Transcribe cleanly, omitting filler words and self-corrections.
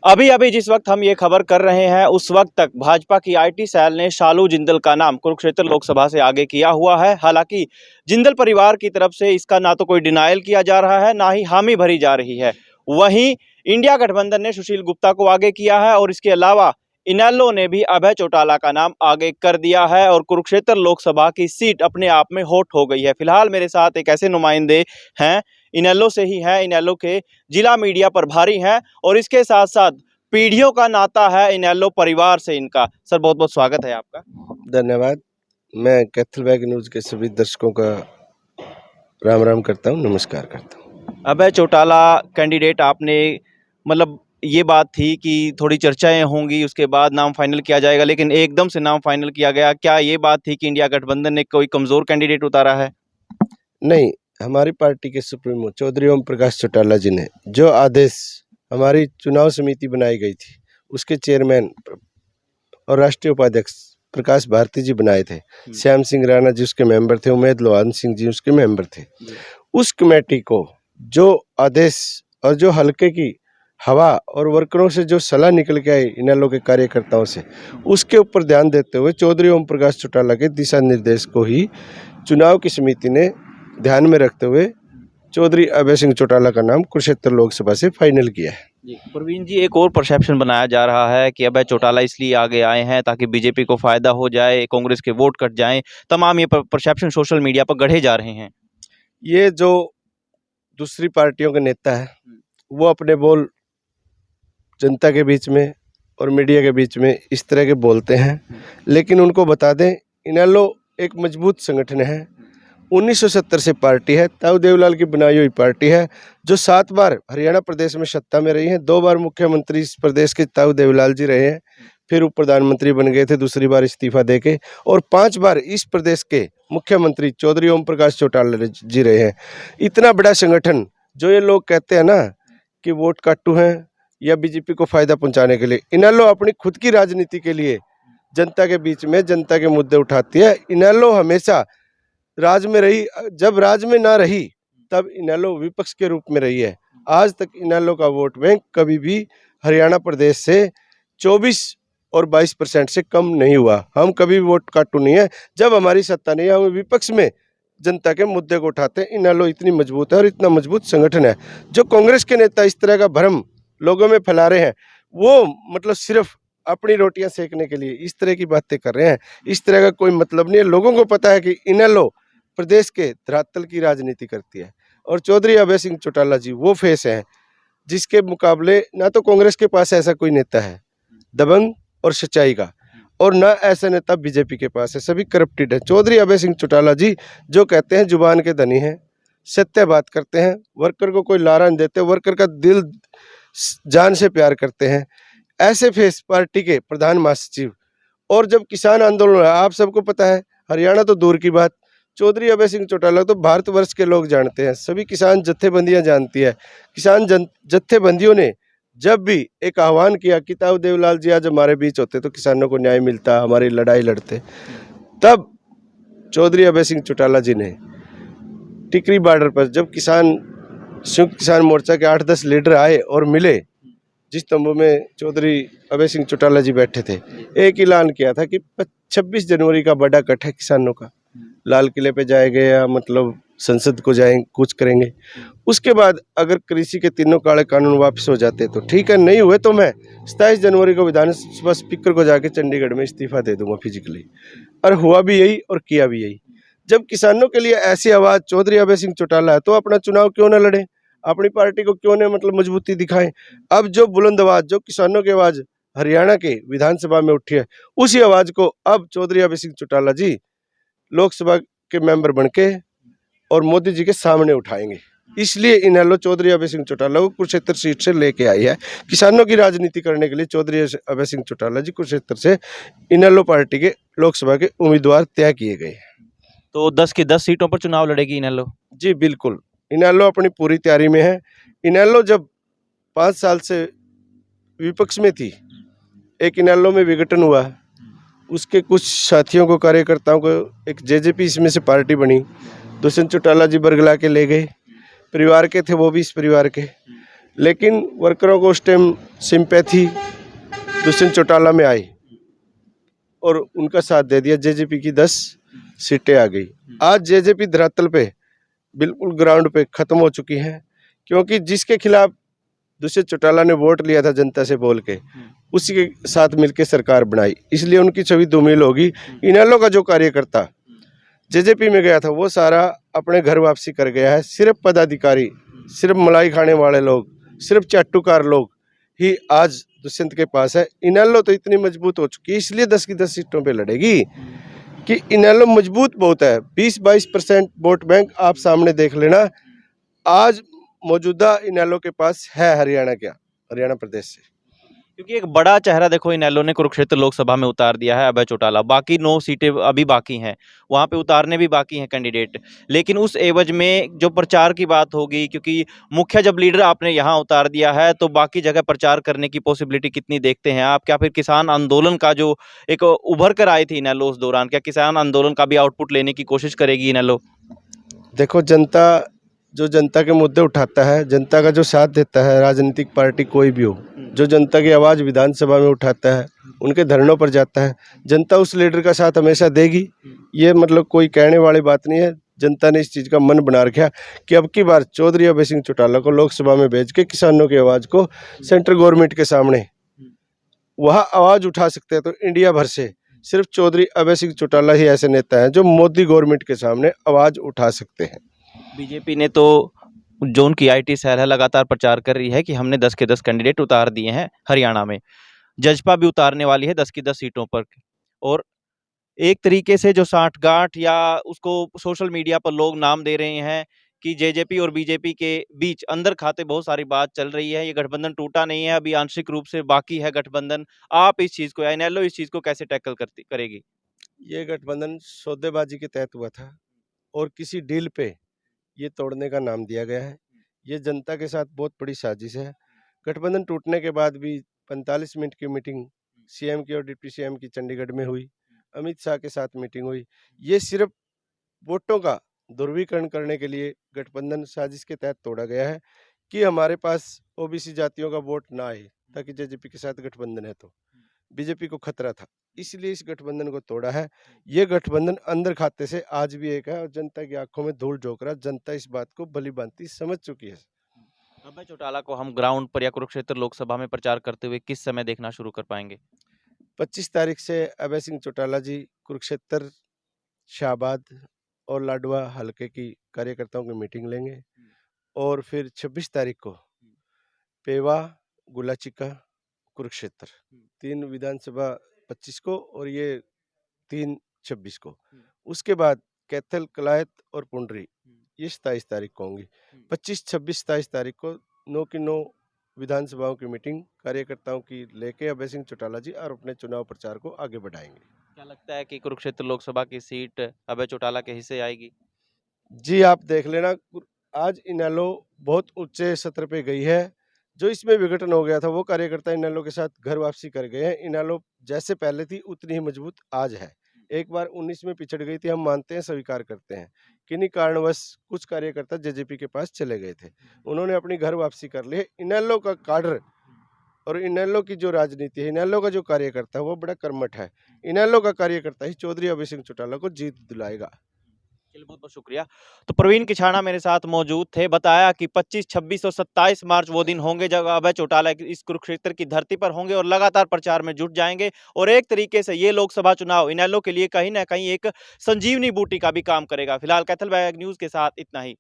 अभी अभी जिस वक्त हम ये खबर कर रहे हैं उस वक्त तक भाजपा की आईटी सेल ने शालू जिंदल का नाम कुरुक्षेत्र लोकसभा से आगे किया हुआ है। हालांकि जिंदल परिवार की तरफ से इसका ना तो कोई डिनायल किया जा रहा है, ना ही हामी भरी जा रही है। वहीं इंडिया गठबंधन ने सुशील गुप्ता को आगे किया है और इसके अलावा इनेलो ने भी अभय चौटाला का नाम आगे कर दिया है और कुरुक्षेत्र लोकसभा की सीट अपने आप में हॉट हो गई है। फिलहाल मेरे साथ एक ऐसे नुमाइंदे हैं, इनेलो से ही हैं, इनेलो के जिला मीडिया प्रभारी हैं और इसके साथ साथ पीढ़ियों का नाता है इनेलो परिवार से इनका। सर बहुत बहुत स्वागत है आपका। धन्यवाद। मैं कैथलबैग न्यूज़ के सभी दर्शकों का राम राम करता हूँ, नमस्कार करता हूँ। अभय चौटाला कैंडिडेट आपने, मतलब ये बात थी कि थोड़ी चर्चाएं होंगी, उसके बाद नाम फाइनल किया जाएगा, लेकिन एकदम से नाम फाइनल किया गया। क्या ये बात थी कि इंडिया गठबंधन ने कोई कमजोर कैंडिडेट उतारा है? नहीं, हमारी पार्टी के सुप्रीमो चौधरी ओम प्रकाश चौटाला जी ने जो आदेश हमारी चुनाव समिति बनाई गई थी, उसके चेयरमैन और राष्ट्रीय उपाध्यक्ष प्रकाश भारती जी बनाए थे। श्याम सिंह राणा जी उसके मेंबर थे, उमेद लोहान सिंह जी उसके मेंबर थे। उस कमेटी को जो आदेश और जो हल्के की हवा और वर्करों से जो सलाह निकल के आई इनेलो के कार्यकर्ताओं से, उसके ऊपर ध्यान देते हुए चौधरी ओम प्रकाश चौटाला के दिशा निर्देश को ही चुनाव की समिति ने ध्यान में रखते हुए चौधरी अभय सिंह चौटाला का नाम कुरुक्षेत्र लोकसभा से फाइनल किया है। प्रवीण जी, एक और परसेप्शन बनाया जा रहा है कि अभय चौटाला इसलिए आगे आए हैं ताकि बीजेपी को फायदा हो जाए, कांग्रेस के वोट कट जाएं। तमाम ये परसेप्शन सोशल मीडिया पर गढ़े जा रहे हैं। ये जो दूसरी पार्टियों के नेता है वो अपने बोल जनता के बीच में और मीडिया के बीच में इस तरह के बोलते हैं, लेकिन उनको बता दें इनेलो एक मजबूत संगठन है। 1970 से पार्टी है, ताऊ देवलाल की बनाई हुई पार्टी है, जो 7 बार हरियाणा प्रदेश में सत्ता में रही है। 2 बार मुख्यमंत्री इस प्रदेश के ताऊ देवलाल जी रहे हैं, फिर वो प्रधानमंत्री बन गए थे दूसरी बार इस्तीफा देके, और 5 बार इस प्रदेश के मुख्यमंत्री चौधरी ओम प्रकाश चौटाला जी रहे हैं। इतना बड़ा संगठन, जो ये लोग कहते हैं ना कि वोट काटू हैं या बीजेपी को फायदा पहुंचाने के लिए, इनेलो अपनी खुद की राजनीति के लिए जनता के बीच में जनता के मुद्दे उठाती है। इनेलो हमेशा राज में रही, जब राज में ना रही तब इनेलो विपक्ष के रूप में रही है। आज तक इनेलो का वोट बैंक कभी भी हरियाणा प्रदेश से 24 और 22% से कम नहीं हुआ। हम कभी वोट काटू नहीं है, जब हमारी सत्ता नहीं है हम विपक्ष में जनता के मुद्दे को उठाते हैं। इनेलो इतनी मजबूत है और इतना मजबूत संगठन है। जो कांग्रेस के नेता इस तरह का भ्रम लोगों में फैला रहे हैं, वो मतलब सिर्फ अपनी रोटियां सेकने के लिए इस तरह की बातें कर रहे हैं। इस तरह का कोई मतलब नहीं है। लोगों को पता है कि इनेलो प्रदेश के धरातल की राजनीति करती है और चौधरी अभय सिंह चौटाला जी वो फेस हैं जिसके मुकाबले ना तो कांग्रेस के पास ऐसा कोई नेता है दबंग और सच्चाई का, और ना ऐसा नेता बीजेपी के पास है, सभी करप्टेड है। चौधरी अभय सिंह चौटाला जी जो कहते हैं जुबान के धनी हैं, सत्य बात करते हैं, वर्कर को कोई लारा नहीं देते, वर्कर का दिल जान से प्यार करते हैं। ऐसे फेस पार्टी के प्रधान महासचिव, और जब किसान आंदोलन है, आप सबको पता है, हरियाणा तो दूर की बात, चौधरी अभय सिंह चौटाला तो भारतवर्ष के लोग जानते हैं, सभी किसान जत्थेबंदियां जानती है। किसान जत्थेबंदियों ने जब भी एक आह्वान किया कि ताऊ देवलाल जी आज हमारे बीच होते तो किसानों को न्याय मिलता, हमारी लड़ाई लड़ते, तब चौधरी अभय सिंह चौटाला जी ने टिकरी बॉर्डर पर जब संयुक्त किसान मोर्चा के 8-10 लीडर आए और मिले, जिस तंबू में चौधरी अभय सिंह चौटाला जी बैठे थे, एक ऐलान किया था कि 26 जनवरी का बड़ा इकट्ठ है किसानों का, लाल किले पे जाएंगे या मतलब संसद को जाएंगे, कुछ करेंगे। उसके बाद अगर कृषि के तीनों काले कानून वापस हो जाते तो ठीक है, नहीं हुए तो मैं 27 जनवरी को विधानसभा स्पीकर को जाके चंडीगढ़ में इस्तीफा दे दूंगा फिजिकली। और हुआ भी यही और किया भी यही। जब किसानों के लिए ऐसी आवाज़ चौधरी अभय सिंह चौटाला है, तो अपना चुनाव क्यों न लड़े, अपनी पार्टी को क्यों न मतलब मजबूती दिखाएं। अब जो बुलंद आवाज़, जो किसानों की आवाज़ हरियाणा के विधानसभा में उठी है, उसी आवाज़ को अब चौधरी अभय सिंह चौटाला जी लोकसभा के मेंबर बनके और मोदी जी के सामने उठाएंगे। इसलिए इनेलो चौधरी अभय सिंह चौटाला को कुरुक्षेत्र सीट से लेके आई है। किसानों की राजनीति करने के लिए चौधरी अभय सिंह चौटाला जी कुरुक्षेत्र से इनेलो पार्टी के लोकसभा के उम्मीदवार तय किए गए। तो 10 की 10 सीटों पर चुनाव लड़ेगी इनेलो? जी बिल्कुल, इनेलो अपनी पूरी तैयारी में है। इनेलो जब 5 साल से विपक्ष में थी, एक इनेलो में विघटन हुआ, उसके कुछ साथियों को, कार्यकर्ताओं को एक जेजेपी इसमें से पार्टी बनी, दुष्यंत चौटाला जी बरगला के ले गए, परिवार के थे वो भी इस परिवार के, लेकिन वर्करों को उस टाइम सिंपैथी दुष्यंत चौटाला में आई और उनका साथ दे दिया। जेजेपी की 10 सीटें आ गई। आज जेजेपी धरातल पे बिल्कुल ग्राउंड पे खत्म हो चुकी हैं, क्योंकि जिसके खिलाफ दुष्यंत चौटाला ने वोट लिया था जनता से बोल के, उसी के साथ मिलकर सरकार बनाई, इसलिए उनकी छवि धूमिल होगी। इनेलो का जो कार्यकर्ता जेजेपी में गया था वो सारा अपने घर वापसी कर गया है। सिर्फ पदाधिकारी, सिर्फ मलाई खाने वाले लोग, सिर्फ चाटुकार लोग ही आज दुष्यंत के पास है। इनेलो तो इतनी मजबूत हो चुकी है, इसलिए 10 की 10 सीटों पे लड़ेगी कि इनेलो मजबूत बहुत है। 20-22% वोट बैंक आप सामने देख लेना आज मौजूदा इनेलो के पास है हरियाणा प्रदेश से। क्योंकि एक बड़ा चेहरा देखो इनेलो ने कुरुक्षेत्र लोकसभा में उतार दिया है, अभय चौटाला। बाकी 9 सीटें अभी बाकी हैं, वहां पे उतारने भी बाकी हैं कैंडिडेट। लेकिन उस एवज में जो प्रचार की बात होगी, क्योंकि मुख्य जब लीडर आपने यहाँ उतार दिया है तो बाकी जगह प्रचार करने की पॉसिबिलिटी कितनी देखते हैं आप? क्या फिर किसान आंदोलन का जो एक उभर कर आई थी इनेलो उस दौरान, क्या किसान आंदोलन का भी आउटपुट लेने की कोशिश करेगी इनेलो? देखो, जनता के मुद्दे उठाता है, जनता का जो साथ देता है, राजनीतिक पार्टी कोई भी हो, जो जनता की आवाज़ विधानसभा में उठाता है, उनके धरनों पर जाता है, जनता उस लीडर का साथ हमेशा देगी। ये मतलब कोई कहने वाली बात नहीं है। जनता ने इस चीज़ का मन बना रखा कि अब की बार चौधरी अभय सिंह चौटाला को लोकसभा में भेज के किसानों की आवाज़ को सेंट्रल गवर्नमेंट के सामने वहाँ आवाज़ उठा सकते हैं। तो इंडिया भर से सिर्फ चौधरी अभय सिंह चौटाला ही ऐसे नेता हैं जो मोदी गवर्नमेंट के सामने आवाज़ उठा सकते हैं। बीजेपी ने तो जो उनकी आईटी सेल है लगातार प्रचार कर रही है कि हमने 10 के 10 कैंडिडेट उतार दिए हैं हरियाणा में। जजपा भी उतारने वाली है 10 की 10 सीटों पर। और एक तरीके से जो साठगांठ या उसको सोशल मीडिया पर लोग नाम दे रहे हैं कि जेजेपी और बीजेपी के बीच अंदर खाते बहुत सारी बात चल रही है। ये गठबंधन टूटा नहीं है, अभी आंशिक रूप से बाकी है गठबंधन। आप इस चीज को या इनेलो इस चीज को कैसे टैकल करेगी? ये गठबंधन सौदेबाजी के तहत हुआ था और किसी डील पे ये तोड़ने का नाम दिया गया है। ये जनता के साथ बहुत बड़ी साजिश है। गठबंधन टूटने के बाद भी 45 मिनट की मीटिंग सीएम की और डिप्टी सीएम की चंडीगढ़ में हुई, अमित शाह के साथ मीटिंग हुई। ये सिर्फ वोटों का ध्रुवीकरण करने के लिए गठबंधन साजिश के तहत तोड़ा गया है कि हमारे पास ओबीसी जातियों का वोट ना आए, ताकि जेजेपी के साथ गठबंधन है तो बीजेपी को खतरा था, इसलिए इस गठबंधन को तोड़ा है। ये गठबंधन अंदर खाते से आज भी एक है और जनता की आंखों में धूल झोंक रहा। जनता इस बात को भली भांति समझ चुकी है। अभय चौटाला को हम ग्राउंड पर या कुरुक्षेत्र लोकसभा में प्रचार करते हुए किस समय देखना शुरू कर पाएंगे? 25 तारीख से अभय सिंह चौटाला जी कुरुक्षेत्र, शाहबाद और लाडवा हलके की कार्यकर्ताओं की मीटिंग लेंगे और फिर 26 तारीख को पेवा, गुलाचिका, कुरुक्षेत्र 3 विधानसभा 25 को और ये 3 26 को। उसके बाद कैथल, कलायत और पुंडरी ये 27 तारीख को होंगी। 25, 26, 27 तारीख को 9 की 9 विधानसभाओं की मीटिंग कार्यकर्ताओं की लेके अभय सिंह चौटाला जी और अपने चुनाव प्रचार को आगे बढ़ाएंगे। क्या लगता है कि कुरुक्षेत्र लोकसभा की सीट अभय चौटाला के हिस्से आएगी? जी, आप देख लेना, आज इनेलो बहुत ऊंचे सत्र पे गई है। जो इसमें विघटन हो गया था वो कार्यकर्ता इनेलो के साथ घर वापसी कर गए हैं। इनेलो जैसे पहले थी उतनी ही मजबूत आज है। एक बार 19 में पिछड़ गई थी, हम मानते हैं, स्वीकार करते हैं। किन्हीं कारणवश कुछ कार्यकर्ता जेजेपी के पास चले गए थे, उन्होंने अपनी घर वापसी कर ली है। इनेलो का काडर और इनेलो की जो राजनीति है, इनेलो का जो कार्यकर्ता है वो बड़ा कर्मठ है। इनेलो का कार्यकर्ता ही चौधरी अभय सिंह चौटाला को जीत दिलाएगा। बहुत बहुत शुक्रिया। तो प्रवीण किछाना मेरे साथ मौजूद थे, बताया कि 25, 26 और 27 मार्च वो दिन होंगे जब अभय चौटाला इस कुरुक्षेत्र की धरती पर होंगे और लगातार प्रचार में जुट जाएंगे। और एक तरीके से ये लोकसभा चुनाव इनेलो के लिए कहीं ना कहीं एक संजीवनी बूटी का भी काम करेगा। फिलहाल कैथल बैग न्यूज के साथ इतना ही।